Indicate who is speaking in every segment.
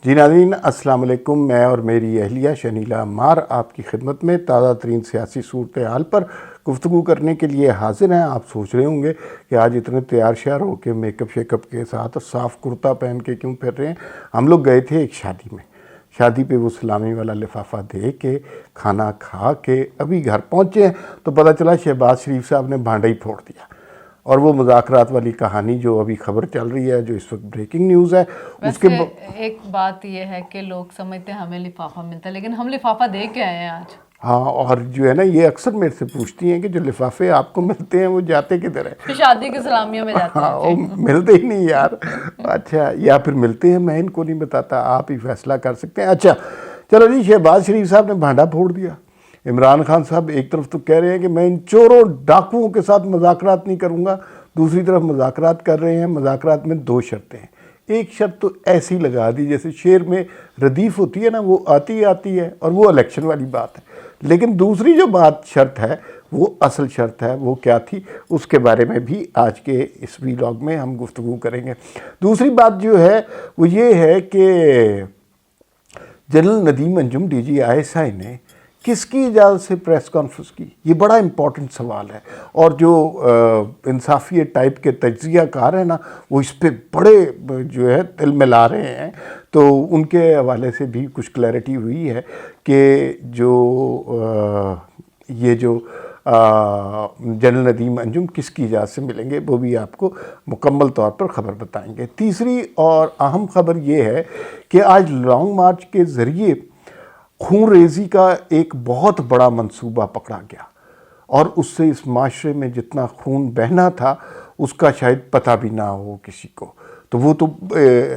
Speaker 1: جی ناظرین السلام علیکم، میں اور میری اہلیہ شنیلا عمار آپ کی خدمت میں تازہ ترین سیاسی صورتحال پر گفتگو کرنے کے لیے حاضر ہیں۔ آپ سوچ رہے ہوں گے کہ آج اتنے تیار شیار ہو کے میک اپ شیک اپ کے ساتھ صاف کرتا پہن کے کیوں پھر رہے ہیں؟ ہم لوگ گئے تھے ایک شادی پہ وہ سلامی والا لفافہ دے کے کھانا کھا کے ابھی گھر پہنچے ہیں تو پتہ چلا شہباز شریف صاحب نے بھانڈا ہی پھوڑ دیا، اور وہ مذاکرات والی کہانی جو ابھی خبر چل رہی ہے، جو اس وقت بریکنگ نیوز ہے، اس کے
Speaker 2: ایک بات یہ ہے کہ لوگ سمجھتے ہیں ہمیں لفافہ ملتا ہے، لیکن ہم لفافہ دے کے آئے ہیں آج۔
Speaker 1: ہاں، اور جو ہے نا یہ اکثر میرے سے پوچھتی ہیں کہ جو لفافے آپ کو ملتے ہیں وہ جاتے کدھر ہیں؟
Speaker 2: شادی کی سلامیوں میں جاتے ہیں۔
Speaker 1: وہ ملتے ہی نہیں یار۔ اچھا، یا پھر ملتے ہیں، میں ان کو نہیں بتاتا، آپ ہی فیصلہ کر سکتے ہیں۔ اچھا چلو جی، شہباز شریف صاحب نے بھانڈا پھوڑ دیا۔ عمران خان صاحب ایک طرف تو کہہ رہے ہیں کہ میں ان چوروں ڈاکوؤں کے ساتھ مذاکرات نہیں کروں گا، دوسری طرف مذاکرات کر رہے ہیں۔ مذاکرات میں دو شرطیں ہیں۔ ایک شرط تو ایسی لگا دی جیسے شعر میں ردیف ہوتی ہے نا، وہ آتی ہے، اور وہ الیکشن والی بات ہے۔ لیکن دوسری جو شرط ہے وہ اصل شرط ہے، وہ کیا تھی اس کے بارے میں بھی آج کے اس ویلاگ میں ہم گفتگو کریں گے۔ دوسری بات جو ہے وہ یہ ہے کہ general Nadeem Anjum D G I S I نے کس کی اجازت سے پریس کانفرنس کی؟ یہ بڑا امپورٹنٹ سوال ہے، اور جو انصافیہ ٹائپ کے تجزیہ کار ہیں نا، وہ اس پہ بڑے جو ہے تل ملا رہے ہیں، تو ان کے حوالے سے بھی کچھ کلیئرٹی ہوئی ہے کہ یہ جو جنرل ندیم انجم کس کی اجازت سے ملیں گے، وہ بھی آپ کو مکمل طور پر خبر بتائیں گے۔ تیسری اور اہم خبر یہ ہے کہ آج لانگ مارچ کے ذریعے خون ریزی کا ایک بہت بڑا منصوبہ پکڑا گیا، اور اس سے اس معاشرے میں جتنا خون بہنا تھا اس کا شاید پتہ بھی نہ ہو کسی کو، تو وہ تو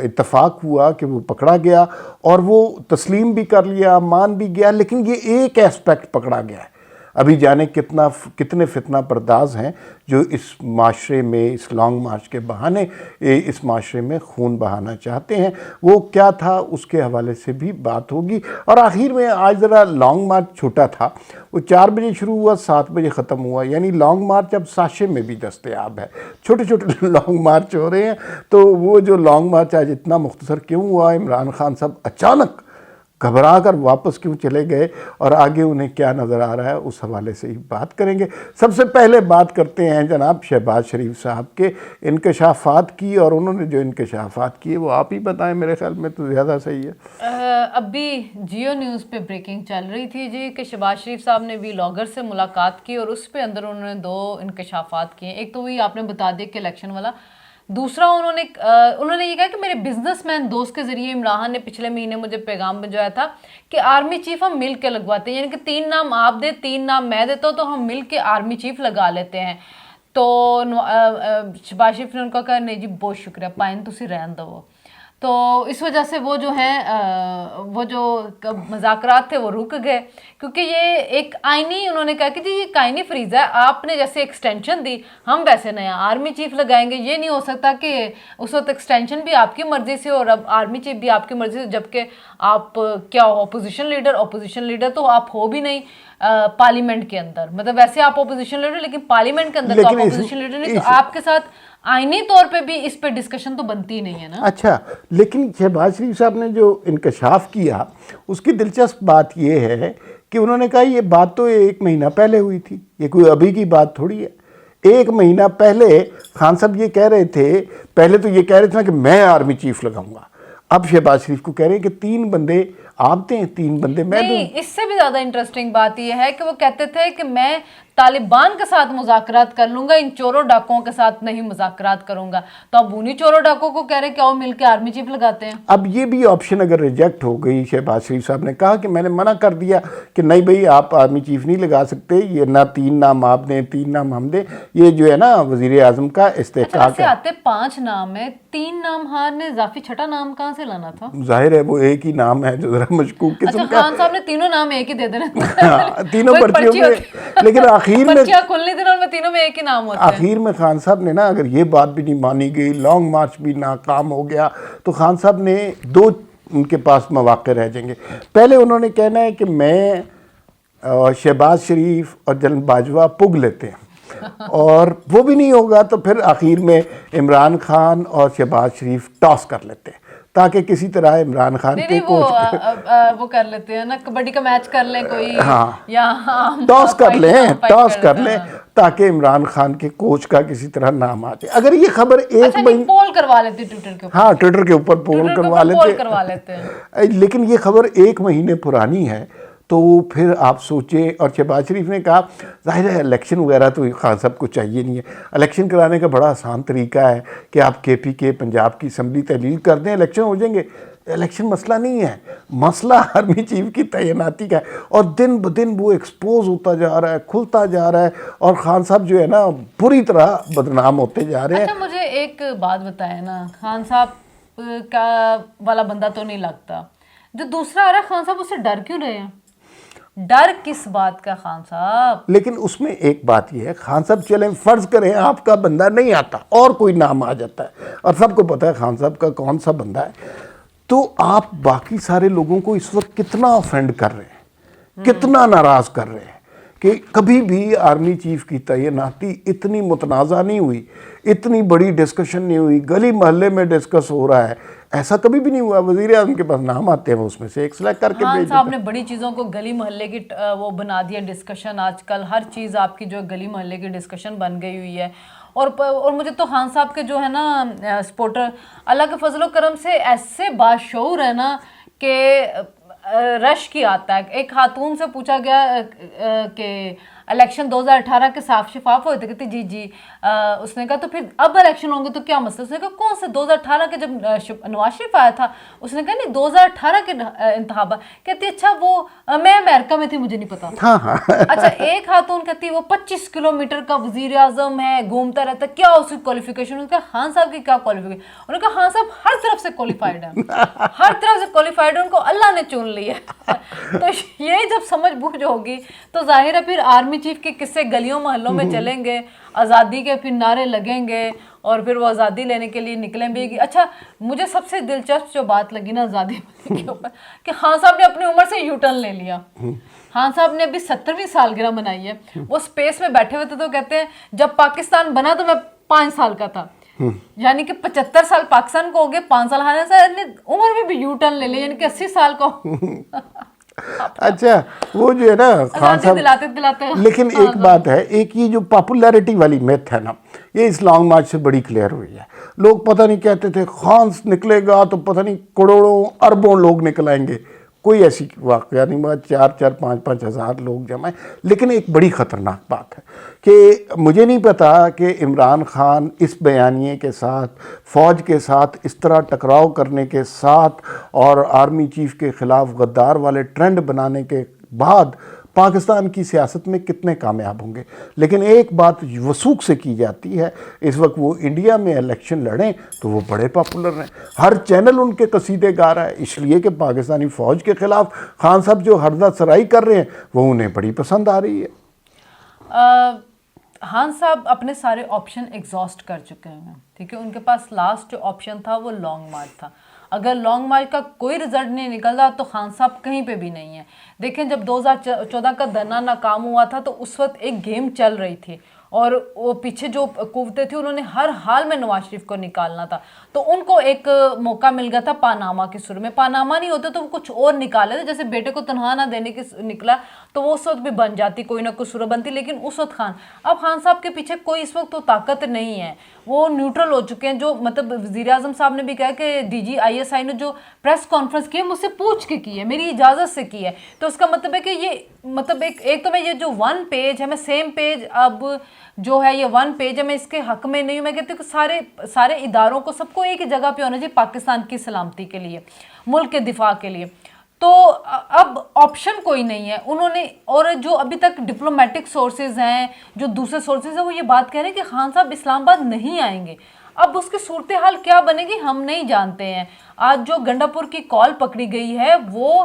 Speaker 1: اتفاق ہوا کہ وہ پکڑا گیا اور وہ تسلیم بھی کر لیا، مان بھی گیا، لیکن یہ ایک ایسپیکٹ پکڑا گیا ہے۔ ابھی جانے کتنے فتنہ پرداز ہیں جو اس معاشرے میں اس لانگ مارچ کے بہانے اس معاشرے میں خون بہانا چاہتے ہیں، وہ کیا تھا اس کے حوالے سے بھی بات ہوگی۔ اور آخر میں آج ذرا لانگ مارچ چھوٹا تھا، وہ 4 بجے شروع ہوا، 7 بجے ختم ہوا، یعنی لانگ مارچ اب ساشے میں بھی دستیاب ہے، چھوٹے چھوٹے لانگ مارچ ہو رہے ہیں۔ تو وہ جو لانگ مارچ آج اتنا مختصر کیوں ہوا؟ عمران خان صاحب اچانک گھبرا کر واپس کیوں چلے گئے، اور آگے انہیں کیا نظر آ رہا ہے، اس حوالے سے ہی بات کریں گے۔ سب سے پہلے بات کرتے ہیں جناب شہباز شریف صاحب کے انکشافات کی، اور انہوں نے جو انکشافات کیے وہ آپ ہی بتائیں، میرے خیال میں تو زیادہ صحیح ہے۔
Speaker 2: ابھی جیو نیوز پہ بریکنگ چل رہی تھی جی کہ شہباز شریف صاحب نے ویلاگر سے ملاقات کی، اور اس پہ اندر انہوں نے 2 انکشافات کیے۔ ایک تو وہی آپ نے بتا دیا کہ الیکشن والا، دوسرا انہوں نے یہ کہا کہ میرے بزنس مین دوست کے ذریعے عمران نے پچھلے مہینے مجھے پیغام بھیجوایا تھا کہ آرمی چیف ہم مل کے لگواتے ہیں، یعنی کہ 3 نام آپ دے، 3 نام میں دیتا ہوں، تو ہم مل کے آرمی چیف لگا لیتے ہیں۔ تو شہباز شریف نے ان کو کہا نہیں جی بہت شکریہ، پائن تسی رہن دو۔ تو اس وجہ سے وہ جو ہے وہ جو مذاکرات تھے وہ رک گئے، کیونکہ یہ ایک آئینی، انہوں نے کہا کہ جی یہ آئینی فریضہ ہے، آپ نے جیسے ایکسٹینشن دی ہم ویسے نیا آرمی چیف لگائیں گے۔ یہ نہیں ہو سکتا کہ اس وقت ایکسٹینشن بھی آپ کی مرضی سے اور اب آرمی چیف بھی آپ کی مرضی سے، جبکہ آپ کیا ہو، اپوزیشن لیڈر تو آپ ہو بھی نہیں پارلیمنٹ کے اندر، مطلب ویسے آپ اپوزیشن لیڈر لیکن پارلیمنٹ کے اندر تو آپ اپوزیشن لیڈر نہیں، تو آپ کے ساتھ آئینی طور پہ بھی اس پہ ڈسکشن تو بنتی ہی نہیں ہے نا۔
Speaker 1: اچھا، لیکن شہباز شریف صاحب نے جو انکشاف کیا اس کی دلچسپ بات یہ ہے کہ انہوں نے کہا یہ بات تو 1 مہینہ پہلے ہوئی تھی، یہ کوئی ابھی کی بات تھوڑی ہے۔ 1 مہینہ پہلے خان صاحب یہ کہہ رہے تھے، پہلے تو یہ کہہ رہے تھے کہ میں آرمی چیف لگاؤں گا، اب شہباز شریف کو کہہ رہے ہیں کہ 3 بندے آپ دیں، 3 بندے میں دوں۔
Speaker 2: نہیں، اس سے بھی زیادہ انٹرسٹنگ بات یہ ہے کہ وہ کہتے تھے کہ میں طالبان کے ساتھ مذاکرات کر لوں گا، ان چوروں ڈاکوؤں کے ساتھ نہیں مذاکرات کروں گا۔ تو اب انہی چوروں ڈاکوؤں کو کہہ رہے کہ آؤ مل کے آرمی چیف لگاتے ہیں۔
Speaker 1: اب یہ بھی آپشن اگر ریجیکٹ ہو گئی، شہباز شریف صاحب نے کہا کہ میں نے منع کر دیا کہ نہیں بھئی آپ آرمی چیف نہیں لگا سکتے، یہ نہ 3 نام آپ دیں 3 نام ہم دیں، یہ جو ہے نا وزیر اعظم کا استحقاق ہے۔
Speaker 2: آتے 5 نام ہے، 3 نام ہار نے اضافی 6ٹا نام کہاں سے لانا تھا؟
Speaker 1: ظاہر ہے وہ ایک ہی نام ہے جو ذرا مشکوک قسم کا۔
Speaker 2: اچھا، خان صاحب نے تینوں نام ایک ہی دے دینا،
Speaker 1: تینوں پرچیوں میں، لیکن آخر میں
Speaker 2: دنوں میں تینوں میں ایک ہی نام ہوتا ہے۔
Speaker 1: آخر میں خان صاحب نے نا، اگر یہ بات بھی نہیں مانی گئی، لانگ مارچ بھی ناکام ہو گیا، تو خان صاحب نے 2 ان کے پاس مواقع رہ جائیں گے۔ پہلے انہوں نے کہنا ہے کہ میں شہباز شریف اور جنرل باجوہ پگ لیتے ہیں، اور وہ بھی نہیں ہوگا تو پھر آخر میں عمران خان اور شہباز شریف ٹاس کر لیتے ہیں تاکہ کسی طرح عمران خان کے
Speaker 2: وہ کر لیتے ہیں نا، کبڈی کا میچ کر لیں کوئی، یا
Speaker 1: ٹاس کر لیں تاکہ عمران خان کے کوچ کا کسی طرح نام آ جائے. اگر یہ خبر ایک مہینے
Speaker 2: پول کروا لیتے ٹویٹر کے اوپر،
Speaker 1: ہاں ٹویٹر کے اوپر پول کروا لیتے لیکن یہ خبر ایک مہینے پرانی ہے تو پھر آپ سوچیں. اور شہباز شریف نے کہا ظاہر ہے الیکشن وغیرہ تو خان صاحب کو چاہیے نہیں ہے، الیکشن کرانے کا بڑا آسان طریقہ ہے کہ آپ کے پی کے پنجاب کی اسمبلی تحلیل کر دیں، الیکشن ہو جائیں گے. الیکشن مسئلہ نہیں ہے، مسئلہ آرمی چیف کی تعیناتی کا ہے، اور دن بدن وہ ایکسپوز ہوتا جا رہا ہے، کھلتا جا رہا ہے، اور خان صاحب جو ہے نا پوری طرح بدنام ہوتے جا رہے ہیں.
Speaker 2: اچھا مجھے ایک بات بتائیں نا، خان صاحب کا والا بندہ تو نہیں لگتا، جو دوسرا آ رہا ہے خان صاحب اس سے ڈر کیوں رہے ہیں؟ ڈر کس بات کا خان صاحب؟
Speaker 1: لیکن اس میں ایک بات یہ ہے، خان صاحب چلیں فرض کریں آپ کا بندہ نہیں آتا اور کوئی نام آ جاتا ہے، اور سب کو پتہ ہے خان صاحب کا کون سا بندہ ہے، تو آپ باقی سارے لوگوں کو اس وقت کتنا افینڈ کر رہے ہیں، کتنا ناراض کر رہے ہیں کہ کبھی بھی آرمی چیف کی تعیناتی اتنی متنازع نہیں ہوئی، اتنی بڑی ڈسکشن نہیں ہوئی، گلی محلے میں ڈسکس ہو رہا ہے، ایسا کبھی بھی نہیں ہوا. وزیر اعظم کے پاس نام آتے ہیں، وہ اس میں سے ایک سلیکٹ کر کے
Speaker 2: خان
Speaker 1: بھیج
Speaker 2: صاحب
Speaker 1: دیتے
Speaker 2: نے بڑی چیزوں کو گلی محلے کی وہ بنا دیا ڈسکشن. آج کل ہر چیز آپ کی جو گلی محلے کی ڈسکشن بن گئی ہوئی ہے. اور مجھے تو خان صاحب کے جو ہے نا سپورٹر اللہ کے فضل و کرم سے ایسے باشعور ہے نا کہ رش کی آتا ہے. ایک خاتون سے پوچھا گیا کہ الیکشن 2018 کے صاف شفاف ہوئے تھے، کہتے جی جی. اس نے کہا تو پھر اب الیکشن ہوں گے تو کیا مسئلہ؟ اس نے کہا کون سے 2018 کے جب نواز شریف آیا تھا؟ اس نے کہا نہیں 2018 کے انتخابات. کہتی اچھا وہ میں امریکہ میں تھی مجھے نہیں پتا. اچھا ایک خاتون کہتی وہ 25 کلومیٹر کا وزیر اعظم ہے، گھومتا رہتا، کیا اس کی کوالیفیکیشن؟ اس نے کہا خان صاحب کی کیا کوالیفیکیشن؟ انہوں نے کہا خان صاحب ہر طرف سے کوالیفائڈ ہیں، ہر طرف سے کوالیفائڈ ہیں، ان کو اللہ نے چن لیا. تو یہ جب سمجھ بوجھ ہوگی تو ظاہر ہے پھر آرمی چیف کے قصے گلیوں محلوں میں چلیں گے، آزادی کے پھر نعرے لگیں گے، اور پھر وہ آزادی لینے کے لیے نکلیں بھی گی. اچھا مجھے سب سے دلچسپ جو بات لگی نا آزادی کے اوپر کہ خان صاحب نے اپنی عمر سے یو ٹرن لے لیا. خان صاحب نے ابھی 70ویں سالگرہ منائی ہے. وہ اسپیس میں بیٹھے ہوئے تھے تو کہتے ہیں جب پاکستان بنا تو میں 5 سال کا تھا، یعنی کہ 75 سال پاکستان کو ہو گئے، 5 سال خان صاحب نے عمر میں بھی یو ٹرن لے لیا، یعنی کہ 80 سال کو.
Speaker 1: اچھا وہ جو ہے نا خان صاحب
Speaker 2: دلاتے
Speaker 1: لیکن ایک بات ہے، ایک یہ جو پاپولیرٹی والی میتھ ہے نا، یہ اس لانگ مارچ سے بڑی کلیئر ہوئی ہے. لوگ پتہ نہیں کہتے تھے خان نکلے گا تو پتہ نہیں کروڑوں اربوں لوگ نکل آئیں گے، کوئی ایسی واقعہ نہیں ہوا، 4-4 5-5 ہزار لوگ جمع ہیں. لیکن ایک بڑی خطرناک بات ہے کہ مجھے نہیں پتا کہ عمران خان اس بیانیے کے ساتھ، فوج کے ساتھ اس طرح ٹکراؤ کرنے کے ساتھ اور آرمی چیف کے خلاف غدار والے ٹرینڈ بنانے کے بعد پاکستان کی سیاست میں کتنے کامیاب ہوں گے. لیکن ایک بات وثوق سے کی جاتی ہے، اس وقت وہ انڈیا میں الیکشن لڑیں تو وہ بڑے پاپولر ہیں، ہر چینل ان کے قصیدے گا رہا ہے، اس لیے کہ پاکستانی فوج کے خلاف خان صاحب جو ہردہ سرائی کر رہے ہیں وہ انہیں بڑی پسند آ رہی ہے.
Speaker 2: خان صاحب اپنے سارے آپشن ایگزاسٹ کر چکے ہیں، ٹھیک ہے. ان کے پاس لاسٹ جو آپشن تھا وہ لانگ مارچ تھا. اگر لانگ مارچ کا کوئی رزلٹ نہیں نکلتا تو خان صاحب کہیں پہ بھی نہیں ہے. دیکھیں جب 2014 کا دھرنا ناکام ہوا تھا تو اس وقت ایک گیم چل رہی تھی، اور وہ پیچھے جو قوتیں تھیں انہوں نے ہر حال میں نواز شریف کو نکالنا تھا. تو ان کو ایک موقع مل گیا تھا پاناما کے سر میں. پاناما نہیں ہوتے تو وہ کچھ اور نکالے تھے، جیسے بیٹے کو تنہا نہ دینے کی نکلا تو وہ اس وقت بھی بن جاتی، کوئی نہ کوئی صورت بنتی. لیکن اس وقت اب خان صاحب کے پیچھے کوئی اس وقت تو طاقت نہیں ہے، وہ نیوٹرل ہو چکے ہیں. جو مطلب وزیر اعظم صاحب نے بھی کہا کہ D G I S I نے جو پریس کانفرنس کی ہے مجھ سے پوچھ کے کی ہے، میری اجازت سے کی ہے. تو اس کا مطلب ہے کہ یہ مطلب ایک تو میں یہ جو 1 پیج ہے، میں سیم پیج اب جو ہے یہ 1 پیج ہے، میں اس کے حق میں نہیں ہوں. میں کہتی ہوں کہ سارے اداروں کو سب کو ایک ہی جگہ پہ ہونا چاہیے پاکستان کی سلامتی کے لیے، ملک کے دفاع کے لیے. تو اب آپشن کوئی نہیں ہے انہوں نے. اور جو ابھی تک ڈپلومیٹک سورسز ہیں، جو دوسرے سورسز ہیں، وہ یہ بات کہہ رہے ہیں کہ خان صاحب اسلام آباد نہیں آئیں گے. اب اس کی صورتحال کیا بنے گی ہم نہیں جانتے ہیں. آج جو گنڈا پور کی کال پکڑی گئی ہے وہ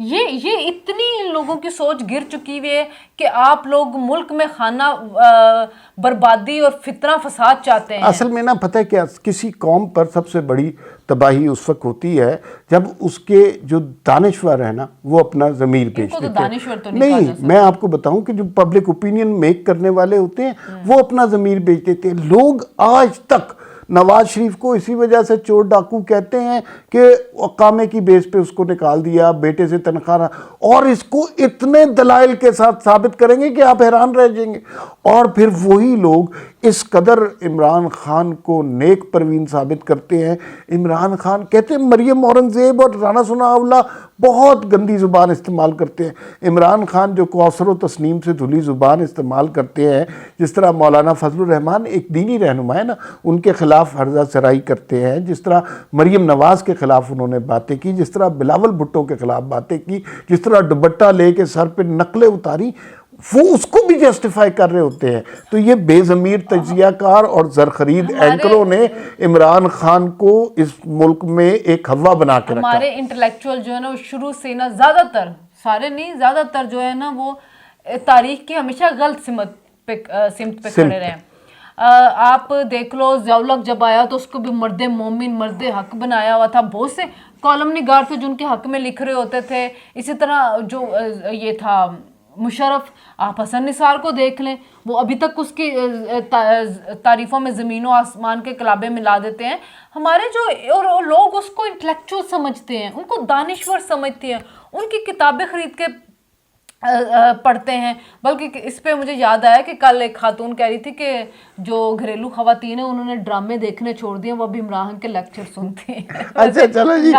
Speaker 2: یہ اتنی لوگوں کی سوچ گر چکی ہوئی ہے کہ آپ لوگ ملک میں خانہ بربادی اور فتنہ فساد چاہتے ہیں.
Speaker 1: اصل میں نا پتہ ہے کیا، کسی قوم پر سب سے بڑی تباہی اس وقت ہوتی ہے جب اس کے جو دانشور ہیں نا وہ اپنا ضمیر بیچ دیتے ہیں.
Speaker 2: دانشور تو نہیں،
Speaker 1: میں آپ کو بتاؤں کہ جو پبلک اوپینین میک کرنے والے ہوتے ہیں وہ اپنا ضمیر بیچ دیتے ہیں. لوگ آج تک نواز شریف کو اسی وجہ سے چور ڈاکو کہتے ہیں کہ اقامے کی بیس پہ اس کو نکال دیا، بیٹے سے تنخواہ، اور اس کو اتنے دلائل کے ساتھ ثابت کریں گے کہ آپ حیران رہ جائیں گے. اور پھر وہی لوگ اس قدر عمران خان کو نیک پروین ثابت کرتے ہیں. عمران خان کہتے ہیں مریم اورنگزیب اور رانا ثناء اللہ بہت گندی زبان استعمال کرتے ہیں. عمران خان جو کوثر و تسنیم سے دھلی زبان استعمال کرتے ہیں، جس طرح مولانا فضل الرحمان ایک دینی رہنما ہے نا، ان کے خلاف حرزہ سرائی کرتے ہیں، جس طرح مریم نواز کے خلاف انہوں نے باتیں کی، جس طرح بلاول بھٹو کے خلاف باتیں کی، جس طرح دوپٹہ لے کے سر پہ نقلیں اتاری، وہ اس کو بھی جسٹیفائی کر رہے ہوتے ہیں. تو یہ بے ضمیر تجزیہ کار اور زرخرید اینکروں نے عمران خان کو اس ملک میں ایک ہوا بنا کے رکھا.
Speaker 2: ہمارے انٹلیکچوئل جو ہے نا وہ شروع سے نا زیادہ تر، سارے نہیں زیادہ تر جو ہے نا وہ تاریخ کی ہمیشہ غلط سمت پہ کھڑے رہے ہیں. آپ دیکھ لو ضیاء الحق جب آیا تو اس کو بھی مرد مومن مرد حق بنایا ہوا تھا. بہت سے کالم نگار تھے جو ان کے حق میں لکھ رہے ہوتے تھے. اسی طرح جو یہ تھا مشرف، آپ حسن نثار کو دیکھ لیں، وہ ابھی تک اس کی تعریفوں میں زمین و آسمان کے کلابے ملا دیتے ہیں. ہمارے جو اور لوگ اس کو انٹلیکچوئل سمجھتے ہیں، ان کو دانشور سمجھتے ہیں، ان کی کتابیں خرید کے پڑھتے ہیں. بلکہ اس پہ مجھے یاد آیا کہ کل ایک خاتون کہہ رہی تھی کہ جو گھریلو خواتین ہیں انہوں نے ڈرامے دیکھنے چھوڑ دیے، وہ ابھی عمران خان کے لیکچر سنتے ہیں.
Speaker 1: اچھا چلو جی،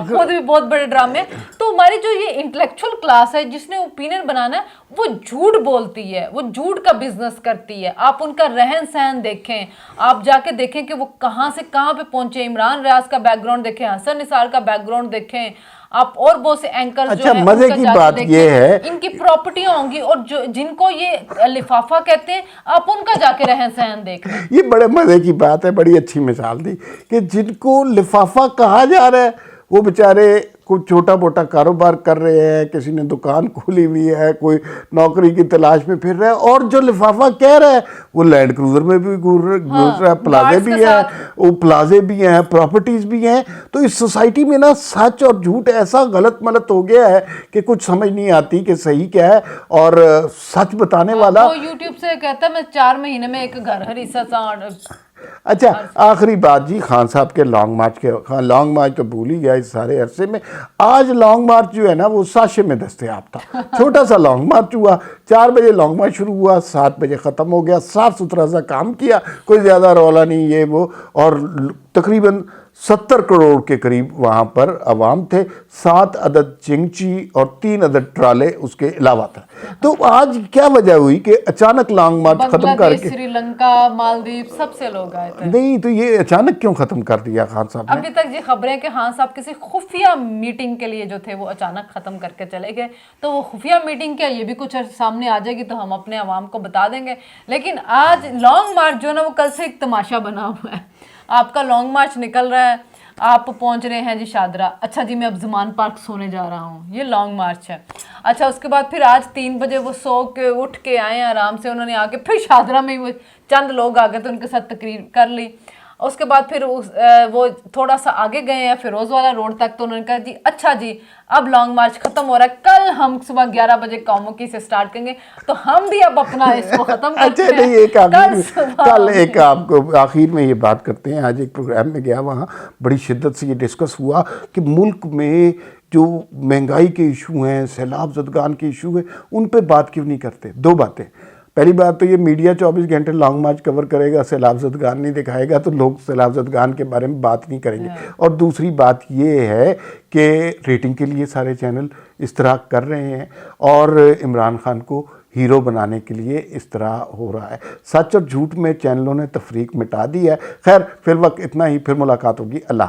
Speaker 2: خود بھی بہت بڑے ڈرامے. تو ہماری جو یہ انٹلیکچوئل کلاس ہے جس نے اوپینین بنانا ہے وہ جھوٹ بولتی ہے، وہ جھوٹ کا بزنس کرتی ہے. آپ ان کا رہن سہن دیکھیں، آپ جا کے دیکھیں کہ وہ کہاں سے کہاں پہ پہنچے. عمران ریاض کا بیک گراؤنڈ دیکھیں، حسن نثار کا بیک گراؤنڈ دیکھیں، آپ اور بہت سے اینکر جو ہیں
Speaker 1: مزے کی بات یہ ہے
Speaker 2: ان کی پراپرٹیاں ہوں گی، اور جن کو یہ لفافہ کہتے ہیں آپ ان کا جا کے رہن سہن دیکھ لیں.
Speaker 1: یہ بڑے مزے کی بات ہے، بڑی اچھی مثال دی کہ جن کو لفافہ کہا جا رہا ہے وہ بیچارے کوئی چھوٹا موٹا کاروبار کر رہے ہیں، کسی نے دکان کھولی ہوئی ہے، کوئی نوکری کی تلاش میں پھر رہا ہے، اور جو لفافہ کہہ رہا ہے وہ لینڈ کروزر میں بھی گھوم رہا ہے، پلازے بھی ہیں، وہ پلازے بھی ہیں، پراپرٹیز بھی ہیں. تو اس سوسائٹی میں نا سچ اور جھوٹ ایسا غلط ملت ہو گیا ہے کہ کچھ سمجھ نہیں آتی کہ صحیح کیا ہے. اور سچ بتانے والا
Speaker 2: وہ یوٹیوب سے کہتا ہے میں 4 مہینے میں ایک گھر ہریسہ سا.
Speaker 1: اچھا آخری بات جی، خان صاحب کے لانگ مارچ کے، لانگ مارچ تو بھول ہی گیا اس سارے عرصے میں. آج لانگ مارچ جو ہے نا وہ ساشے میں دستیاب تھا. چھوٹا سا لانگ مارچ ہوا، 4 بجے لانگ مارچ شروع ہوا، 7 بجے ختم ہو گیا. صاف ستھرا سا کام کیا، کوئی زیادہ رولا نہیں یہ وہ. اور تقریباً 70 کروڑ کے قریب وہاں پر عوام تھے. 7 عدد چنگچی اور 3 عدد ٹرالے اس کے علاوہ تھا. تو آج کیا وجہ ہوئی کہ اچانک لانگ مارچ ختم کر کے
Speaker 2: سری لنکا، مالدیپ سب سے لوگ آئے تھے؟
Speaker 1: نہیں تو یہ اچانک کیوں ختم کر دیا خان صاحب نے؟
Speaker 2: ابھی تک یہ خبریں کہ خان صاحب کسی خفیہ میٹنگ کے لیے جو تھے وہ اچانک ختم کر کے چلے گئے. تو وہ خفیہ میٹنگ کیا، یہ بھی کچھ سامنے آ جائے گی تو ہم اپنے عوام کو بتا دیں گے. لیکن آج لانگ مارچ جو ہے نا وہ کل سے ایک تماشا بنا ہوا ہے. آپ کا لانگ مارچ نکل رہا ہے، آپ پہنچ رہے ہیں جی شادرہ. اچھا جی میں اب زمان پارک سونے جا رہا ہوں، یہ لانگ مارچ ہے. اچھا اس کے بعد پھر آج 3 بجے وہ سو کے اٹھ کے آئے ہیں آرام سے، انہوں نے آ کے پھر شادرہ میں وہ چند لوگ آ گئے تو ان کے ساتھ تقریر کر لی. اس کے بعد پھر وہ تھوڑا سا آگے گئے ہیں فیروز والا روڈ تک، تو انہوں نے کہا جی اچھا جی اب لانگ مارچ ختم ہو رہا ہے، کل ہم صبح 11 بجے قومکی سے سٹارٹ کریں گے. تو ہم بھی اب اپنا اس کو ختم کرتے ہیں.
Speaker 1: اچھا نہیں، کل ایک آپ کو آخر میں یہ بات کرتے ہیں. آج ایک پروگرام میں گیا، وہاں بڑی شدت سے یہ ڈسکس ہوا کہ ملک میں جو مہنگائی کے ایشو ہیں، سیلاب زدگان کے ایشو ہیں، ان پہ بات کیوں نہیں کرتے. 2 باتیں. پہلی بات تو یہ میڈیا 24 گھنٹے لانگ مارچ کور کرے گا، سیلاب زدگان نہیں دکھائے گا تو لوگ سیلاب زدگان کے بارے میں بات نہیں کریں گے. اور دوسری بات یہ ہے کہ ریٹنگ کے لیے سارے چینل اس طرح کر رہے ہیں اور عمران خان کو ہیرو بنانے کے لیے اس طرح ہو رہا ہے. سچ اور جھوٹ میں چینلوں نے تفریق مٹا دی ہے. خیر فی الوقت اتنا ہی، پھر ملاقات ہوگی. اللہ